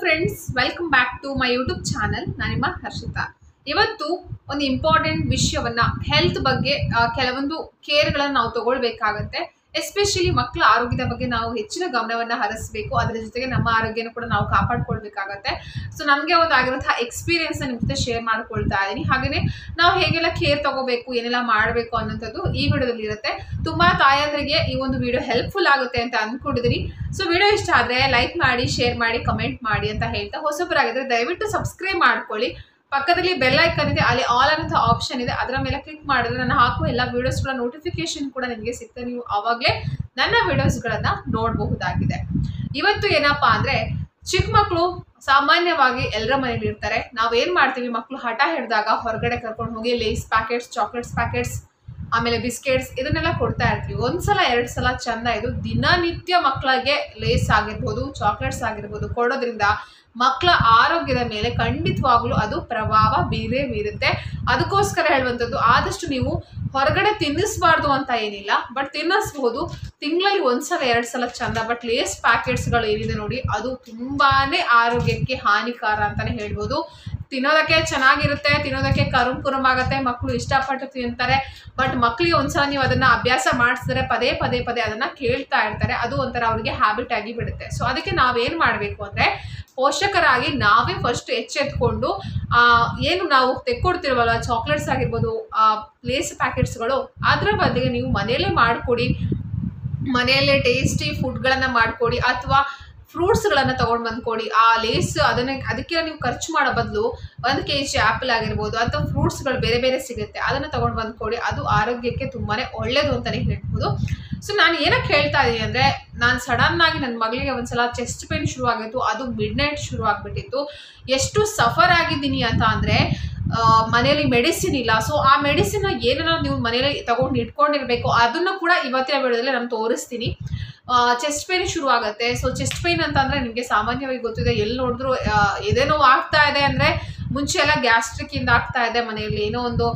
Friends, welcome back to my YouTube channel. ನಾನು ನಿಮ್ಮ ಹರ್ಷಿತಾ. ಇವತ್ತು ಒಂದು ಇಂಪಾರ್ಟೆಂಟ್ ವಿಷಯವನ್ನ ಹೆಲ್ತ್ ಬಗ್ಗೆ ಕೆಲವೊಂದು ಕೇರ್ಗಳನ್ನು ನಾವು ತಗೊಳ್ಬೇಕಾಗತ್ತೆ. ಎಸ್ಪೆಷಲಿ ಮಕ್ಕಳ ಆರೋಗ್ಯದ ಬಗ್ಗೆ ನಾವು ಹೆಚ್ಚಿನ ಗಮನವನ್ನು ಹರಿಸಬೇಕು. ಅದರ ಜೊತೆಗೆ ನಮ್ಮ ಆರೋಗ್ಯನ ಕೂಡ ನಾವು ಕಾಪಾಡ್ಕೊಳ್ಬೇಕಾಗತ್ತೆ. ಸೊ ನನಗೆ ಒಂದು ಆಗಿರುವಂತಹ ಎಕ್ಸ್ಪೀರಿಯನ್ಸ್ ನಿಮ್ಮ ಜೊತೆ ಶೇರ್ ಮಾಡ್ಕೊಳ್ತಾ ಇದ್ದೀನಿ. ಹಾಗೆಯೇ ನಾವು ಹೇಗೆಲ್ಲ ಕೇರ್ ತಗೋಬೇಕು, ಏನೆಲ್ಲ ಮಾಡಬೇಕು ಅನ್ನೋಂಥದ್ದು ಈ ವಿಡಿಯೋದಲ್ಲಿ ಇರುತ್ತೆ. ತುಂಬಾ ತಾಯಂದ್ರಿಗೆ ಈ ಒಂದು ವಿಡಿಯೋ ಹೆಲ್ಪ್ಫುಲ್ ಆಗುತ್ತೆ ಅಂತ ಅಂದ್ಕೊಂಡಿದ್ದೀನಿ. ಸೊ ವಿಡಿಯೋ ಇಷ್ಟ ಆದರೆ ಲೈಕ್ ಮಾಡಿ, ಶೇರ್ ಮಾಡಿ, ಕಮೆಂಟ್ ಮಾಡಿ ಅಂತ ಹೇಳ್ತಾ, ಹೊಸಬರಾಗಿದ್ರೆ ದಯವಿಟ್ಟು ಸಬ್ಸ್ಕ್ರೈಬ್ ಮಾಡ್ಕೊಳ್ಳಿ. ಪಕ್ಕದಲ್ಲಿ ಬೆಲ್ ಐಕನ್ ಇದೆ, ಅಲ್ಲಿ ಆಲ್ ಅನ್ನೋ ಆಪ್ಷನ್ ಇದೆ, ಅದರ ಮೇಲೆ ಕ್ಲಿಕ್ ಮಾಡಿದ್ರೆ ನಾನು ಹಾಕುವ ಎಲ್ಲ ವಿಡಿಯೋಸ್ಗಳ ನೋಟಿಫಿಕೇಶನ್ ಕೂಡ ನಿಮಗೆ ಸಿಗ್ತದೆ. ನೀವು ಆವಾಗಲೇ ನನ್ನ ವಿಡಿಯೋಸ್ಗಳನ್ನ ನೋಡಬಹುದಾಗಿದೆ. ಇವತ್ತು ಏನಪ್ಪಾ ಅಂದ್ರೆ, ಚಿಕ್ಕ ಮಕ್ಕಳು ಸಾಮಾನ್ಯವಾಗಿ ಎಲ್ಲರ ಮನೇಲಿ ಇರ್ತಾರೆ. ನಾವೇನ್ ಮಾಡ್ತೀವಿ, ಮಕ್ಕಳು ಹಠ ಹಿಡಿದಾಗ ಹೊರಗಡೆ ಕರ್ಕೊಂಡು ಹೋಗಿ ಲೇಸ್ ಪ್ಯಾಕೆಟ್ಸ್, ಚಾಕ್ಲೇಟ್ಸ್ ಪ್ಯಾಕೆಟ್ಸ್, ಆಮೇಲೆ ಬಿಸ್ಕೆಟ್ಸ್ ಇದನ್ನೆಲ್ಲ ಕೊಡ್ತಾ ಇರ್ತೀವಿ. ಒಂದ್ಸಲ 2 ಸಲ ಚಂದ. ಇದು ದಿನನಿತ್ಯ ಮಕ್ಕಳಿಗೆ ಲೇಸ್ ಆಗಿರ್ಬೋದು, ಚಾಕ್ಲೇಟ್ಸ್ ಆಗಿರ್ಬೋದು ಕೊಡೋದ್ರಿಂದ ಮಕ್ಕಳ ಆರೋಗ್ಯದ ಮೇಲೆ ಖಂಡಿತವಾಗ್ಲೂ ಅದು ಪ್ರಭಾವ ಬೀರುತ್ತೆ. ಅದಕ್ಕೋಸ್ಕರ ಹೇಳುವಂಥದ್ದು, ಆದಷ್ಟು ನೀವು ಹೊರಗಡೆ ತಿನ್ನಿಸಬಾರ್ದು ಅಂತ ಏನಿಲ್ಲ, ಬಟ್ ತಿನ್ನಿಸ್ಬಹುದು. ತಿಂಗಳಲ್ಲಿ 1 ಸಲ 2 ಸಲ ಚಂದ. ಬಟ್ ಲೇಸ್ ಪ್ಯಾಕೆಟ್ಸ್ಗಳು ಏನಿದೆ ನೋಡಿ, ಅದು ತುಂಬಾನೇ ಆರೋಗ್ಯಕ್ಕೆ ಹಾನಿಕಾರ ಅಂತಾನೆ ಹೇಳ್ಬೋದು. ತಿನ್ನೋದಕ್ಕೆ ಚೆನ್ನಾಗಿರುತ್ತೆ, ತಿನ್ನೋದಕ್ಕೆ ಕರುಮ್ ಆಗುತ್ತೆ, ಮಕ್ಕಳು ಇಷ್ಟಪಟ್ಟು ತಿಂತಾರೆ. ಬಟ್ ಮಕ್ಕಳಿಗೆ ಒಂದ್ಸಲ ನೀವು ಅದನ್ನ ಅಭ್ಯಾಸ ಮಾಡಿಸಿದ್ರೆ ಪದೇ ಅದನ್ನ ಕೇಳ್ತಾ ಇರ್ತಾರೆ. ಅದು ಒಂಥರ ಅವ್ರಿಗೆ ಹ್ಯಾಬಿಟ್ ಆಗಿ ಬಿಡುತ್ತೆ. ಸೊ ಅದಕ್ಕೆ ನಾವೇನ್ ಮಾಡಬೇಕು ಅಂದ್ರೆ, ಪೋಷಕರಾಗಿ ನಾವೇ ಫಸ್ಟ್ ಎಚ್ಚೆತ್ಕೊಂಡು ಏನು ನಾವು ತೆಕ್ಕೊಡ್ತಿರ್ವಲ್ಲ, ಚಾಕ್ಲೇಟ್ಸ್ ಆಗಿರ್ಬೋದು, ಲೇಸ್ ಪ್ಯಾಕೆಟ್ಸ್ಗಳು, ಅದ್ರ ಬದಲಿಗೆ ನೀವು ಮನೆಯಲ್ಲೇ ಮಾಡಿಕೊಡಿ. ಮನೆಯಲ್ಲೇ ಟೇಸ್ಟಿ ಫುಡ್ಗಳನ್ನ ಮಾಡಿಕೊಡಿ, ಅಥವಾ ಫ್ರೂಟ್ಸ್ಗಳನ್ನು ತೊಗೊಂಡು ಬಂದ್ಕೊಡಿ. ಆ ಲೇಸ್ ಅದಕ್ಕೆ ನೀವು ಖರ್ಚು ಮಾಡೋ ಬದಲು 1 kg ಆ್ಯಪಲ್ ಆಗಿರ್ಬೋದು, ಅಥವಾ ಫ್ರೂಟ್ಸ್ಗಳು ಬೇರೆ ಸಿಗುತ್ತೆ, ಅದನ್ನು ತೊಗೊಂಡು ಬಂದ್ಕೊಡಿ. ಅದು ಆರೋಗ್ಯಕ್ಕೆ ತುಂಬಾನೇ ಒಳ್ಳೇದು ಅಂತಲೇ ಹೇಳ್ಬೋದು. ಸೊ ನಾನು ಏನಕ್ಕೆ ಹೇಳ್ತಾ ಇದ್ದೀನಿ ಅಂದರೆ, ನಾನು ಸಡನ್ ಆಗಿ ನನ್ನ ಮಗಳಿಗೆ ಒಂದ್ಸಲ ಚೆಸ್ಟ್ ಪೇನ್ ಶುರುವಾಗಿತ್ತು. ಅದು ಮಿಡ್ನೈಟ್ ಶುರು ಆಗಿಬಿಟ್ಟಿತ್ತು. ಎಷ್ಟು ಸಫರ್ ಆಗಿದ್ದೀನಿ ಅಂತ ಅಂದರೆ, ಮನೇಲಿ ಮೆಡಿಸಿನ್ ಇಲ್ಲ. ಸೊ ಆ ಮೆಡಿಸಿನ್ ಏನಾರ ನೀವು ಮನೇಲಿ ತಗೊಂಡು ಇಟ್ಕೊಂಡಿರ್ಬೇಕು. ಅದನ್ನು ಕೂಡ ಇವತ್ತಿನ ವಿಡಿಯೋದಲ್ಲಿ ನಾನು ತೋರಿಸ್ತೀನಿ. ಚೆಸ್ಟ್ ಪೇನ್ ಶುರು ಆಗುತ್ತೆ. ಸೊ ಚೆಸ್ಟ್ ಪೇನ್ ಅಂತ ಅಂದರೆ ನಿಮಗೆ ಸಾಮಾನ್ಯವಾಗಿ ಗೊತ್ತಿದೆ, ಎಲ್ಲಿ ನೋಡಿದ್ರು ಎದೇನೋ ಆಗ್ತಾ ಇದೆ ಅಂದರೆ, ಮುಂಚೆ ಎಲ್ಲ ಗ್ಯಾಸ್ಟ್ರಿಕ್ ಇಂದ ಆಗ್ತಾ ಇದೆ, ಮನೆಯಲ್ಲಿ ಏನೋ ಒಂದು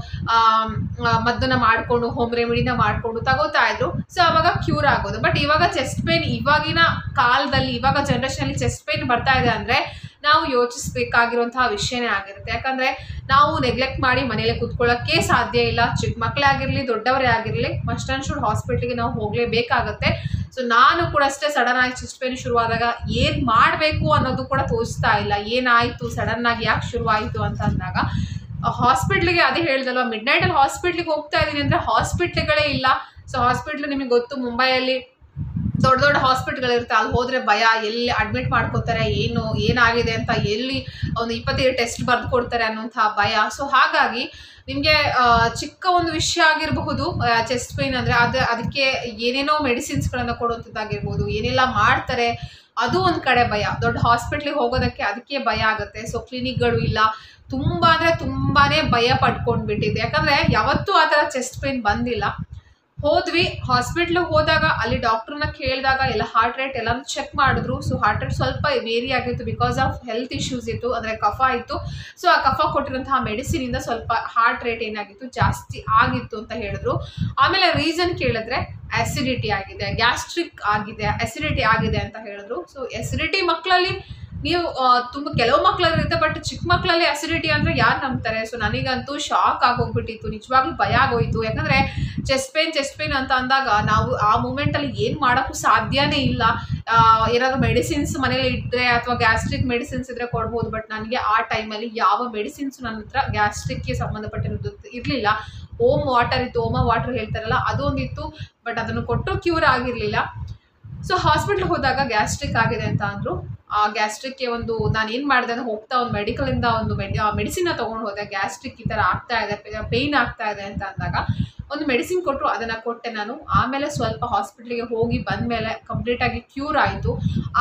ಮದ್ದನ್ನ ಮಾಡಿಕೊಂಡು, ಹೋಮ್ ರೆಮಿಡಿನ ಮಾಡಿಕೊಂಡು ತಗೋತಾ ಇದ್ರು. ಸೊ ಅವಾಗ ಕ್ಯೂರ್ ಆಗೋದು. ಬಟ್ ಇವಾಗ ಚೆಸ್ಟ್ ಪೇನ್, ಇವಾಗಿನ ಕಾಲದಲ್ಲಿ, ಇವಾಗ ಜನ್ರೇಷನಲ್ಲಿ ಚೆಸ್ಟ್ ಪೇನ್ ಬರ್ತಾ ಇದೆ ಅಂದರೆ ನಾವು ಯೋಚಿಸಬೇಕಾಗಿರುವಂತಹ ವಿಷಯನೇ ಆಗಿರುತ್ತೆ. ಯಾಕಂದರೆ ನಾವು ನೆಗ್ಲೆಕ್ಟ್ ಮಾಡಿ ಮನೇಲಿ ಕೂತ್ಕೊಳ್ಳೋಕ್ಕೆ ಸಾಧ್ಯ ಇಲ್ಲ. ಚಿಕ್ಕ ಮಕ್ಕಳೇ ಆಗಿರಲಿ, ದೊಡ್ಡವರೇ ಆಗಿರಲಿ, ಮಸ್ಟ್ ಆ್ಯಂಡ್ ಶುಡ್ ಹಾಸ್ಪಿಟ್ಲಿಗೆ ನಾವು ಹೋಗಲೇಬೇಕಾಗತ್ತೆ. ಸೊ ನಾನು ಕೂಡ ಅಷ್ಟೇ, ಸಡನ್ ಆಗಿ ಚೆಸ್ಟ್ ಪೇನ್ ಶುರುವಾದಾಗ ಏನು ಮಾಡಬೇಕು ಅನ್ನೋದು ಕೂಡ ತೋರಿಸ್ತಾ ಇಲ್ಲ. ಏನಾಯಿತು, ಸಡನ್ ಆಗಿ ಯಾಕೆ ಶುರುವಾಯಿತು ಅಂತ ಅಂದಾಗ ಹಾಸ್ಪಿಟ್ಲಿಗೆ, ಅದೇ ಹೇಳ್ದಲ್ವ, ಮಿಡ್ನೈಟಲ್ಲಿ ಹಾಸ್ಪಿಟ್ಲಿಗೆ ಹೋಗ್ತಾ ಇದ್ದೀನಿ ಅಂದರೆ ಹಾಸ್ಪಿಟ್ಲ್ಗಳೇ ಇಲ್ಲ. ಸೊ ಹಾಸ್ಪಿಟ್ಲ್ ನಿಮಗೆ ಗೊತ್ತು, ಮುಂಬೈಯಲ್ಲಿ ದೊಡ್ಡ ಹಾಸ್ಪಿಟ್ಲ್ಗಳಿರುತ್ತೆ. ಅಲ್ಲಿ ಹೋದರೆ ಭಯ, ಎಲ್ಲಿ ಅಡ್ಮಿಟ್ ಮಾಡ್ಕೋತಾರೆ, ಏನಾಗಿದೆ ಅಂತ, ಎಲ್ಲಿ ಒಂದು 27 ಟೆಸ್ಟ್ ಬರೆದು ಕೊಡ್ತಾರೆ ಅನ್ನೋಂಥ ಭಯ. ಸೊ ಹಾಗಾಗಿ ನಿಮಗೆ ಚಿಕ್ಕ ಒಂದು ವಿಷಯ ಆಗಿರಬಹುದು ಚೆಸ್ಟ್ ಪೇನ್ ಅಂದರೆ, ಅದಕ್ಕೆ ಏನೇನೋ ಮೆಡಿಸಿನ್ಸ್ಗಳನ್ನು ಕೊಡುವಂಥದ್ದಾಗಿರ್ಬೋದು, ಏನೆಲ್ಲ ಮಾಡ್ತಾರೆ, ಅದು ಒಂದು ಕಡೆ ಭಯ. ದೊಡ್ಡ ಹಾಸ್ಪಿಟ್ಲಿಗೆ ಹೋಗೋದಕ್ಕೆ ಅದಕ್ಕೆ ಭಯ ಆಗುತ್ತೆ. ಸೊ ಕ್ಲಿನಿಕ್ಗಳು ಇಲ್ಲ, ತುಂಬ ಅಂದರೆ ತುಂಬಾನೇ ಭಯ ಪಡ್ಕೊಂಡ್ಬಿಟ್ಟಿದೆ. ಯಾಕಂದರೆ ಯಾವತ್ತೂ ಆ ಥರ ಚೆಸ್ಟ್ ಪೇನ್ ಬಂದಿಲ್ಲ. ಹೋದ್ವಿ ಹಾಸ್ಪಿಟ್ಲಿಗೆ ಹೋದಾಗ, ಅಲ್ಲಿ ಡಾಕ್ಟ್ರನ್ನ ಕೇಳಿದಾಗ ಎಲ್ಲ ಹಾರ್ಟ್ ರೇಟ್ ಎಲ್ಲನೂ ಚೆಕ್ ಮಾಡಿದ್ರು. ಸೊ ಹಾರ್ಟ್ ರೇಟ್ ಸ್ವಲ್ಪ ವೇರಿ ಆಗಿತ್ತು, ಬಿಕಾಸ್ ಆಫ್ ಹೆಲ್ತ್ ಇಶ್ಯೂಸ್ ಇತ್ತು, ಅಂದರೆ ಕಫ ಇತ್ತು. ಸೊ ಆ ಕಫ ಕೊಟ್ಟಿರುವಂತಹ ಮೆಡಿಸಿನಿಂದ ಸ್ವಲ್ಪ ಹಾರ್ಟ್ ರೇಟ್ ಏನಾಗಿತ್ತು, ಜಾಸ್ತಿ ಆಗಿತ್ತು ಅಂತ ಹೇಳಿದ್ರು. ಆಮೇಲೆ ರೀಸನ್ ಕೇಳಿದ್ರೆ ಅಸಿಡಿಟಿ ಆಗಿದೆ, ಗ್ಯಾಸ್ಟ್ರಿಕ್ ಆಗಿದೆ, ಅಸಿಡಿಟಿ ಆಗಿದೆ ಅಂತ ಹೇಳಿದ್ರು. ಸೊ ಅಸಿಡಿಟಿ ಮಕ್ಕಳಲ್ಲಿ ನೀವು ತುಂಬ ಕೆಲವು ಮಕ್ಕಳಿರುತ್ತೆ, ಬಟ್ ಚಿಕ್ಕ ಮಕ್ಕಳಲ್ಲಿ ಅಸಿಡಿಟಿ ಅಂದರೆ ಯಾರು ನಂಬ್ತಾರೆ? ಸೊ ನನಗಂತೂ ಶಾಕ್ ಆಗೋಗ್ಬಿಟ್ಟಿತ್ತು, ನಿಜವಾಗ್ಲೂ ಭಯ ಆಗೋಯ್ತು. ಯಾಕಂದರೆ ಚೆಸ್ಟ್ ಪೇನ್ ಅಂತ ಅಂದಾಗ ನಾವು ಆ ಮೂಮೆಂಟಲ್ಲಿ ಏನು ಮಾಡೋಕ್ಕೂ ಸಾಧ್ಯನೇ ಇಲ್ಲ. ಏನಾದರೂ ಮೆಡಿಸಿನ್ಸ್ ಮನೇಲಿ ಇದ್ದರೆ ಅಥವಾ ಗ್ಯಾಸ್ಟ್ರಿಕ್ ಮೆಡಿಸಿನ್ಸ್ ಇದ್ದರೆ ಕೊಡ್ಬೋದು. ಬಟ್ ನನಗೆ ಆ ಟೈಮಲ್ಲಿ ಯಾವ ಮೆಡಿಸಿನ್ಸು ನನ್ನ ಹತ್ರ ಗ್ಯಾಸ್ಟ್ರಿಕ್ಗೆ ಸಂಬಂಧಪಟ್ಟಿರೋದು ಇರಲಿಲ್ಲ. ಓಮ್ ವಾಟರ್ ಇತ್ತು, ಓಮ ವಾಟರ್ ಹೇಳ್ತಾರಲ್ಲ, ಅದೊಂದಿತ್ತು. ಬಟ್ ಅದನ್ನು ಕೊಟ್ಟು ಕ್ಯೂರ್ ಆಗಿರಲಿಲ್ಲ. ಸೊ ಹಾಸ್ಪಿಟ್ಲಿಗೆ ಹೋದಾಗ ಗ್ಯಾಸ್ಟ್ರಿಕ್ ಆಗಿದೆ ಅಂತ ಅಂದರು. ಆ ಗ್ಯಾಸ್ಟ್ರಿಕ್ಗೆ ನಾನು ಏನು ಮಾಡಿದೆ ಅಂದರೆ, ಹೋಗ್ತಾ ಒಂದು ಮೆಡಿಕಲಿಂದ ಒಂದು ಮೆಡಿಸಿನ್ನ ತೊಗೊಂಡು ಹೋದೆ. ಗ್ಯಾಸ್ಟ್ರಿಕ್ ಈ ಥರ ಆಗ್ತಾ ಇದೆ, ಪೇಯ್ನ್ ಆಗ್ತಾ ಇದೆ ಅಂತ ಅಂದಾಗ ಒಂದು ಮೆಡಿಸಿನ್ ಕೊಟ್ಟರು, ಅದನ್ನು ಕೊಟ್ಟೆ ನಾನು. ಆಮೇಲೆ ಸ್ವಲ್ಪ ಹಾಸ್ಪಿಟ್ಲಿಗೆ ಹೋಗಿ ಬಂದಮೇಲೆ ಕಂಪ್ಲೀಟಾಗಿ ಕ್ಯೂರ್ ಆಯಿತು.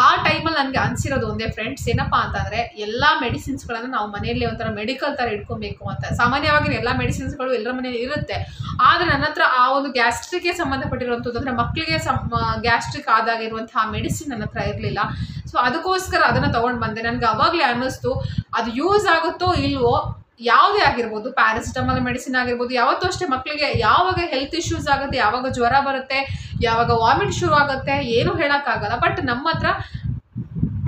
ಆ ಟೈಮಲ್ಲಿ ನನಗೆ ಅನಿಸಿರೋದು ಒಂದೇ ಫ್ರೆಂಡ್ಸ್, ಏನಪ್ಪ ಅಂತಂದರೆ, ಎಲ್ಲ ಮೆಡಿಸಿನ್ಸ್ಗಳನ್ನು ನಾವು ಮನೆಯಲ್ಲಿ ಒಂಥರ ಮೆಡಿಕಲ್ ಥರ ಇಟ್ಕೊಬೇಕು ಅಂತ. ಸಾಮಾನ್ಯವಾಗಿ ಎಲ್ಲ ಮೆಡಿಸಿನ್ಸ್ಗಳು ಎಲ್ಲರ ಮನೇಲಿ ಇರುತ್ತೆ. ಆದರೆ ನನ್ನ ಹತ್ರ ಆ ಒಂದು ಗ್ಯಾಸ್ಟ್ರಿಕ್ಗೆ ಸಂಬಂಧಪಟ್ಟಿರುವಂಥದ್ದು, ಅಂದರೆ ಮಕ್ಕಳಿಗೆ ಗ್ಯಾಸ್ಟ್ರಿಕ್ ಆದಾಗ ಇರುವಂತಹ ಮೆಡಿಸಿನ್ ನನ್ನ ಹತ್ರ ಇರಲಿಲ್ಲ. ಸೊ ಅದಕ್ಕೋಸ್ಕರ ಅದನ್ನು ತೊಗೊಂಡು ಬಂದೆ. ನನಗೆ ಅವಾಗಲೇ ಅನ್ನಿಸ್ತು, ಅದು ಯೂಸ್ ಆಗುತ್ತೋ ಇಲ್ವೋ, ಯಾವುದೇ ಆಗಿರ್ಬೋದು, ಪ್ಯಾರಾಸಿಟಮಾಲ್ ಮೆಡಿಸಿನ್ ಆಗಿರ್ಬೋದು, ಯಾವತ್ತೂ ಅಷ್ಟೇ ಮಕ್ಕಳಿಗೆ ಯಾವಾಗ ಹೆಲ್ತ್ ಇಶ್ಯೂಸ್ ಆಗುತ್ತೆ, ಯಾವಾಗ ಜ್ವರ ಬರುತ್ತೆ, ಯಾವಾಗ ವಾಮಿಟ್ ಶುರು ಆಗುತ್ತೆ, ಏನು ಹೇಳೋಕ್ಕಾಗಲ್ಲ. ಬಟ್ ನಮ್ಮ ಹತ್ರ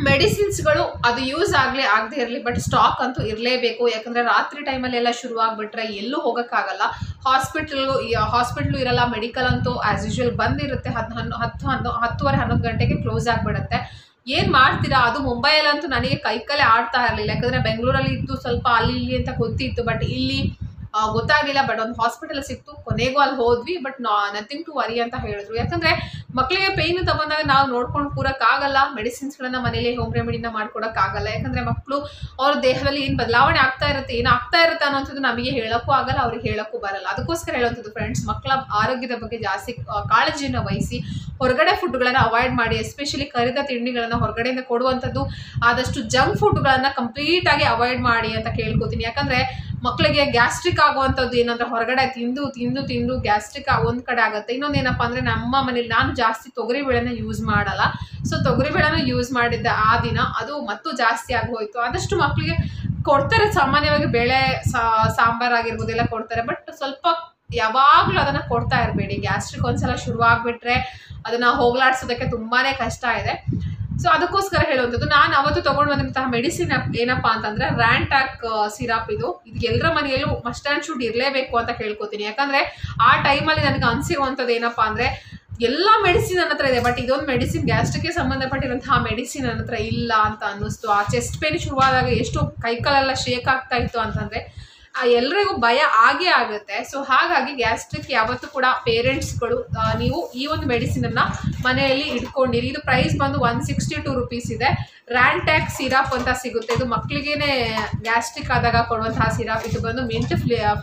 ಮೆಡಿಸಿನ್ಸ್ಗಳು ಅದು ಯೂಸ್ ಆಗದೇ ಇರಲಿ, ಬಟ್ ಸ್ಟಾಕ್ ಅಂತೂ ಇರಲೇಬೇಕು. ಯಾಕಂದರೆ ರಾತ್ರಿ ಟೈಮಲ್ಲಿ ಎಲ್ಲ ಶುರು ಆಗಿಬಿಟ್ರೆ ಎಲ್ಲೂ ಹೋಗೋಕ್ಕಾಗಲ್ಲ. ಹಾಸ್ಪಿಟ್ಲು ಇರಲ್ಲ, ಮೆಡಿಕಲ್ ಅಂತೂ ಆ್ಯಸ್ ಯೂಶ್ವಲ್ ಬಂದಿರುತ್ತೆ. 10:30 11 ಗಂಟೆಗೆ ಕ್ಲೋಸ್ ಆಗಿಬಿಡುತ್ತೆ. ಏನು ಮಾಡ್ತೀರಾ? ಅದು ಮುಂಬೈಯಲ್ಲಂತೂ ನನಗೆ ಕೈಕಲ್ಲೇ ಆಡ್ತಾ ಇರಲಿಲ್ಲ. ಯಾಕಂದರೆ ಬೆಂಗಳೂರಲ್ಲಿ ಇತ್ತು ಸ್ವಲ್ಪ ಅಲ್ಲಿ ಇಲ್ಲಿ ಅಂತ ಗೊತ್ತಿತ್ತು, ಬಟ್ ಇಲ್ಲಿ ಗೊತ್ತಾಗಲಿಲ್ಲ. ಬಟ್ ಒಂದು ಹಾಸ್ಪಿಟಲ್ ಸಿಕ್ತು, ಕೊನೆಗೂ ಅಲ್ಲಿ ಹೋದ್ವಿ. ಬಟ್ ನಥಿಂಗ್ ಟು ವರಿ ಅಂತ ಹೇಳಿದ್ರು. ಯಾಕಂದರೆ ಮಕ್ಕಳಿಗೆ ಪೇಯ್ನು ತಗೊಂಡಾಗ ನಾವು ನೋಡ್ಕೊಂಡು ಕೂರಕ್ಕಾಗಲ್ಲ. ಮೆಡಿಸಿನ್ಸ್ಗಳನ್ನು ಮನೇಲಿ ಹೋಮ್ ರೆಮಿಡಿನ ಮಾಡ್ಕೊಡೋಕ್ಕಾಗಲ್ಲ. ಯಾಕಂದರೆ ಮಕ್ಕಳು ಅವ್ರ ದೇಹದಲ್ಲಿ ಏನು ಬದಲಾವಣೆ ಆಗ್ತಾ ಇರುತ್ತೆ ಅನ್ನೋಂಥದ್ದು ನಮಗೆ ಹೇಳೋಕ್ಕೂ ಆಗಲ್ಲ, ಅವ್ರಿಗೆ ಹೇಳೋಕ್ಕೂ ಬರಲ್ಲ. ಅದಕ್ಕೋಸ್ಕರ ಹೇಳುವಂಥದ್ದು ಫ್ರೆಂಡ್ಸ್, ಮಕ್ಕಳ ಆರೋಗ್ಯದ ಬಗ್ಗೆ ಜಾಸ್ತಿ ಕಾಳಜಿಯನ್ನು ವಹಿಸಿ ಹೊರಗಡೆ ಫುಡ್ಗಳನ್ನು ಅವಾಯ್ಡ್ ಮಾಡಿ. ಎಸ್ಪೆಷಲಿ ಕರಿದ ತಿಂಡಿಗಳನ್ನು ಹೊರಗಡೆಯಿಂದ ಕೊಡುವಂಥದ್ದು, ಆದಷ್ಟು ಜಂಕ್ ಫುಡ್ಗಳನ್ನು ಕಂಪ್ಲೀಟಾಗಿ ಅವಾಯ್ಡ್ ಮಾಡಿ ಅಂತ ಕೇಳ್ಕೊತೀನಿ. ಯಾಕಂದರೆ ಮಕ್ಕಳಿಗೆ ಗ್ಯಾಸ್ಟ್ರಿಕ್ ಆಗುವಂಥದ್ದು ಏನಂದ್ರೆ ಹೊರಗಡೆ ತಿಂದು ಗ್ಯಾಸ್ಟ್ರಿಕ್ ಒಂದು ಕಡೆ ಆಗುತ್ತೆ. ಇನ್ನೊಂದು ಏನಪ್ಪ ಅಂದರೆ ನಮ್ಮ ಮನೇಲಿ ನಾನು ಜಾಸ್ತಿ ತೊಗರಿಬೇಳೆನ ಯೂಸ್ ಮಾಡಲ್ಲ. ಸೊ ತೊಗರಿಬೇಳೆನ ಯೂಸ್ ಮಾಡಿದ್ದೆ ಆ ದಿನ, ಅದು ಮತ್ತೂ ಜಾಸ್ತಿ ಆಗೋಯ್ತು. ಆದಷ್ಟು ಮಕ್ಕಳಿಗೆ ಕೊಡ್ತಾರೆ, ಸಾಮಾನ್ಯವಾಗಿ ಬೇಳೆ ಸಾಂಬಾರು ಆಗಿರ್ಬೋದು ಎಲ್ಲ ಕೊಡ್ತಾರೆ. ಬಟ್ ಸ್ವಲ್ಪ ಯಾವಾಗಲೂ ಅದನ್ನು ಕೊಡ್ತಾ ಇರಬೇಡಿ. ಗ್ಯಾಸ್ಟ್ರಿಕ್ ಒಂದ್ಸಲ ಶುರುವಾಗ್ಬಿಟ್ರೆ ಅದನ್ನು ಹೋಗಲಾಡಿಸೋದಕ್ಕೆ ತುಂಬಾ ಕಷ್ಟ ಇದೆ. ಸೊ ಅದಕ್ಕೋಸ್ಕರ ಹೇಳುವಂಥದ್ದು. ನಾನು ಅವತ್ತು ತೊಗೊಂಡು ಬಂದಂತಹ ಮೆಡಿಸಿನ್ ಏನಪ್ಪ ಅಂತಂದರೆ ರ್ಯಾಂಟ್ಯಾಕ್ ಸಿರಪ್. ಇದು ಎಲ್ಲರ ಮನೆಯಲ್ಲೂ ಮಸ್ಟ್ ಆ್ಯಂಡ್ ಶುಡ್ ಇರಲೇಬೇಕು ಅಂತ ಕೇಳ್ಕೊತೀನಿ. ಯಾಕಂದರೆ ಆ ಟೈಮಲ್ಲಿ ನನಗೆ ಅನಿಸಿರುವಂಥದ್ದು ಏನಪ್ಪ ಅಂದರೆ ಎಲ್ಲ ಮೆಡಿಸಿನ್ ನನ್ನ ಹತ್ರ ಇದೆ, ಬಟ್ ಇದೊಂದು ಮೆಡಿಸಿನ್ ಗ್ಯಾಸ್ಟ್ರಿಕ್ಗೆ ಸಂಬಂಧಪಟ್ಟಿರುವಂತಹ ಮೆಡಿಸಿನ್ ನನ್ನ ಹತ್ರ ಇಲ್ಲ ಅಂತ ಅನ್ನಿಸ್ತು. ಆ ಚೆಸ್ಟ್ ಪೇನ್ ಶುರುವಾದಾಗ ಎಷ್ಟು ಕೈಕಾಲೆಲ್ಲ ಶೇಕ್ ಆಗ್ತಾ ಇತ್ತು ಅಂತಂದರೆ ಎಲ್ರಿಗೂ ಭಯ ಆಗೇ ಆಗುತ್ತೆ. ಸೊ ಹಾಗಾಗಿ ಗ್ಯಾಸ್ಟ್ರಿಕ್ ಯಾವತ್ತೂ ಕೂಡ ಪೇರೆಂಟ್ಸ್ಗಳು ನೀವು ಈ ಒಂದು ಮೆಡಿಸಿನನ್ನು ಮನೆಯಲ್ಲಿ ಇಟ್ಕೊಂಡಿರಿ. ಇದು ಪ್ರೈಸ್ ಬಂದು 162 ರೂಪೀಸ್ ಇದೆ. ರ್ಯಾಂಟ್ಯಾಕ್ ಸಿರಪ್ ಅಂತ ಸಿಗುತ್ತೆ. ಇದು ಮಕ್ಕಳಿಗೇನೆ ಗ್ಯಾಸ್ಟ್ರಿಕ್ ಆದಾಗ ಕೊಡುವಂತಹ ಸಿರಪ್. ಇದು ಬಂದು ಮಿಂಟ್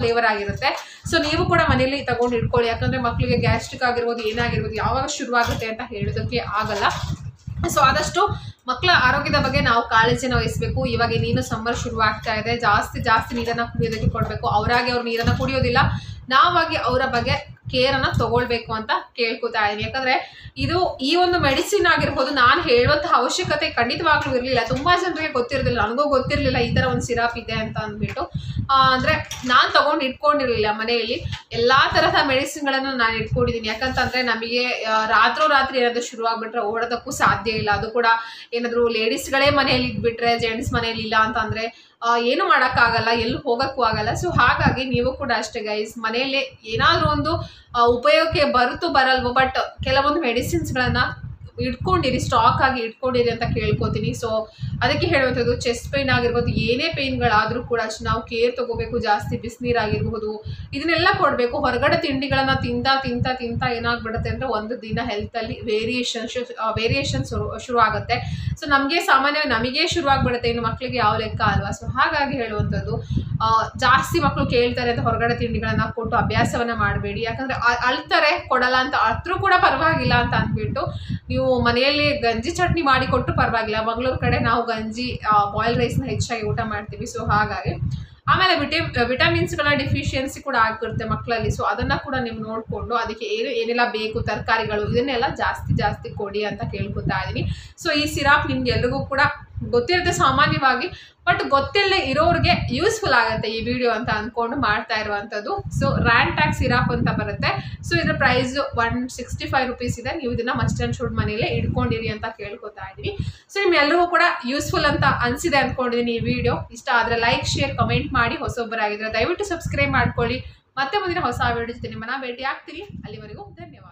ಫ್ಲೇವರ್ ಆಗಿರುತ್ತೆ. ಸೊ ನೀವು ಕೂಡ ಮನೆಯಲ್ಲಿ ತಗೊಂಡು ಇಟ್ಕೊಳ್ಳಿ. ಯಾಕಂದರೆ ಮಕ್ಕಳಿಗೆ ಗ್ಯಾಸ್ಟ್ರಿಕ್ ಆಗಿರ್ಬೋದು ಏನಾಗಿರ್ಬೋದು ಯಾವಾಗ ಶುರುವಾಗುತ್ತೆ ಅಂತ ಹೇಳೋದಕ್ಕೆ ಆಗಲ್ಲ. ಸೊ ಆದಷ್ಟು ಮಕ್ಕಳ ಆರೋಗ್ಯದ ಬಗ್ಗೆ ನಾವು ಕಾಳಜಿನ ವಹಿಸಬೇಕು. ಇವಾಗ ನೀನು ಸಮ್ಮರ್ ಶುರುವಾಗ್ತಾ ಇದೆ, ಜಾಸ್ತಿ ನೀರನ್ನು ಕುಡಿಯೋದಕ್ಕೆ ಕೊಡಬೇಕು. ಅವ್ರು ನೀರನ್ನು ಕುಡಿಯೋದಿಲ್ಲ, ನಾವಾಗಿ ಅವರ ಬಗ್ಗೆ ಕೇರನ್ನು ತಗೊಳ್ಬೇಕು ಅಂತ ಕೇಳ್ಕೊತಾ ಇದ್ದೀನಿ. ಯಾಕಂದರೆ ಈ ಒಂದು ಮೆಡಿಸಿನ್ ಆಗಿರ್ಬೋದು, ನಾನು ಹೇಳುವಂತಹ ಅವಶ್ಯಕತೆ ಖಂಡಿತವಾಗ್ಲೂ ಇರಲಿಲ್ಲ. ತುಂಬ ಜನರಿಗೆ ಗೊತ್ತಿರೋದಿಲ್ಲ, ನನಗೂ ಗೊತ್ತಿರಲಿಲ್ಲ ಈ ಥರ ಒಂದು ಸಿರಪ್ ಇದೆ ಅಂತ ಅಂದ್ಬಿಟ್ಟು. ಅಂದರೆ ನಾನು ತೊಗೊಂಡು ಇಟ್ಕೊಂಡಿರಲಿಲ್ಲ. ಮನೆಯಲ್ಲಿ ಎಲ್ಲ ತರಹದ ಮೆಡಿಸಿನ್ಗಳನ್ನು ನಾನು ಇಟ್ಕೊಂಡಿದ್ದೀನಿ. ಯಾಕಂತಂದರೆ ನಮಗೆ ರಾತ್ರಿ ಏನಾದರೂ ಶುರುವಾಗ್ಬಿಟ್ರೆ ಓಡೋದಕ್ಕೂ ಸಾಧ್ಯ ಇಲ್ಲ. ಅದು ಕೂಡ ಏನಾದರೂ ಲೇಡೀಸ್ಗಳೇ ಮನೆಯಲ್ಲಿ ಇದ್ಬಿಟ್ರೆ, ಜೆಂಟ್ಸ್ ಮನೆಯಲ್ಲಿ ಇಲ್ಲ ಅಂತಂದರೆ ಏನು ಮಾಡೋಕ್ಕಾಗಲ್ಲ, ಎಲ್ಲೂ ಹೋಗೋಕ್ಕೂ ಆಗಲ್ಲ. ಸೊ ಹಾಗಾಗಿ ನೀವು ಕೂಡ ಅಷ್ಟೇ ಗೈಸ್, ಮನೆಯಲ್ಲೇ ಏನಾದರೂ ಒಂದು ಉಪಯೋಗಕ್ಕೆ ಬರಲ್ವೋ, ಬಟ್ ಕೆಲವೊಂದು ಮೆಡಿಸಿನ್ಸ್ಗಳನ್ನು ಇಟ್ಕೊಂಡಿರಿ, ಸ್ಟಾಕ್ ಆಗಿ ಇಟ್ಕೊಂಡಿರಿ ಅಂತ ಕೇಳ್ಕೊತೀನಿ. ಸೊ ಅದಕ್ಕೆ ಹೇಳುವಂಥದ್ದು, ಚೆಸ್ಟ್ ಪೇಯ್ನ್ ಆಗಿರ್ಬೋದು, ಏನೇ ಪೇಯ್ನ್ಗಳಾದರೂ ಕೂಡ ಅಷ್ಟು ನಾವು ಕೇರ್ ತೊಗೋಬೇಕು. ಜಾಸ್ತಿ ಬಿಸಿನೀರಾಗಿರ್ಬೋದು ಇದನ್ನೆಲ್ಲ ಕೊಡಬೇಕು. ಹೊರಗಡೆ ತಿಂಡಿಗಳನ್ನು ತಿಂತಾ ಏನಾಗ್ಬಿಡುತ್ತೆ ಅಂದರೆ ಒಂದು ದಿನ ಹೆಲ್ತಲ್ಲಿ ವೇರಿಯೇಷನ್ ಶುರು ಆಗುತ್ತೆ. ಸೊ ನಮಗೆ ಶುರುವಾಗ್ಬಿಡುತ್ತೆ, ಇನ್ನು ಮಕ್ಕಳಿಗೆ ಯಾವ ಲೆಕ್ಕ ಅಲ್ವಾ. ಸೊ ಹಾಗಾಗಿ ಹೇಳುವಂಥದ್ದು, ಜಾಸ್ತಿ ಮಕ್ಕಳು ಕೇಳ್ತಾರೆ ಅಂತ ಹೊರಗಡೆ ತಿಂಡಿಗಳನ್ನು ಕೊಟ್ಟು ಅಭ್ಯಾಸವನ್ನು ಮಾಡಬೇಡಿ. ಯಾಕಂದರೆ ಅಳ್ತಾರೆ, ಕೊಡಲ್ಲ ಅಂತ ಅತ್ತರೂ ಕೂಡ ಪರವಾಗಿಲ್ಲ ಅಂತ ಅಂದ್ಬಿಟ್ಟು ನೀವು ಮನೆಯಲ್ಲಿ ಗಂಜಿ ಚಟ್ನಿ ಮಾಡಿ ಕೊಟ್ಟು ಪರವಾಗಿಲ್ಲ. ಮಂಗಳೂರು ಕಡೆ ನಾವು ಗಂಜಿ ಬಾಯ್ಲ್ ರೈಸ್ನ ಹೆಚ್ಚಾಗಿ ಊಟ ಮಾಡ್ತೀವಿ. ಸೊ ಹಾಗಾಗಿ ಆಮೇಲೆ ವಿಟಮಿನ್ಸ್ಗಳ ಡಿಫಿಷಿಯನ್ಸಿ ಕೂಡ ಆಗಿರುತ್ತೆ ಮಕ್ಕಳಲ್ಲಿ. ಸೊ ಅದನ್ನು ಕೂಡ ನೀವು ನೋಡಿಕೊಂಡು ಅದಕ್ಕೆ ಏನೆಲ್ಲ ಬೇಕು, ತರಕಾರಿಗಳು ಇದನ್ನೆಲ್ಲ ಜಾಸ್ತಿ ಕೊಡಿ ಅಂತ ಕೇಳ್ಕೊತಾ ಇದ್ದೀನಿ. ಸೊ ಈ ಸಿರಪ್ ನಿಮ್ಗೆ ಎಲ್ರಿಗೂ ಕೂಡ ಗೊತ್ತಿರುತ್ತೆ ಸಾಮಾನ್ಯವಾಗಿ, ಬಟ್ ಗೊತ್ತಿಲ್ಲದೆ ಇರೋರಿಗೆ ಯೂಸ್ಫುಲ್ ಆಗುತ್ತೆ ಈ ವಿಡಿಯೋ ಅಂತ ಅಂದ್ಕೊಂಡು ಮಾಡ್ತಾ ಇರುವಂಥದ್ದು. ಸೊ ರ್ಯಾಂಟ್ಯಾಕ್ ಸಿರಪ್ ಅಂತ ಬರುತ್ತೆ. ಸೊ ಇದರ ಪ್ರೈಸ್ 165 ರೂಪೀಸ್ ಇದೆ. ನೀವು ಇದನ್ನು ಮಸ್ಟ್ ಆ್ಯಂಡ್ ಶುಡ್ ಮನೆಯಲ್ಲೇ ಇಟ್ಕೊಂಡಿರಿ ಅಂತ ಕೇಳ್ಕೊತಾ ಇದ್ದೀನಿ. ಸೊ ನಿಮ್ಮೆಲ್ಲರಿಗೂ ಕೂಡ ಯೂಸ್ಫುಲ್ ಅಂತ ಅನಿಸಿದೆ ಅಂದ್ಕೊಂಡಿದ್ದೀನಿ ಈ ವಿಡಿಯೋ. ಇಷ್ಟ ಆದರೆ ಲೈಕ್, ಶೇರ್, ಕಮೆಂಟ್ ಮಾಡಿ. ಹೊಸೊಬ್ಬರಾಗಿದ್ದರೆ ದಯವಿಟ್ಟು ಸಬ್ಸ್ಕ್ರೈಬ್ ಮಾಡ್ಕೊಳ್ಳಿ. ಮತ್ತೆ ಮುಂದಿನ ಹೊಸ ವಿಡಿಯೋ ಜೊತೆ ನಿಮ್ಮನ್ನ ಭೇಟಿ ಆಗ್ತೀನಿ. ಅಲ್ಲಿವರೆಗೂ ಧನ್ಯವಾದ.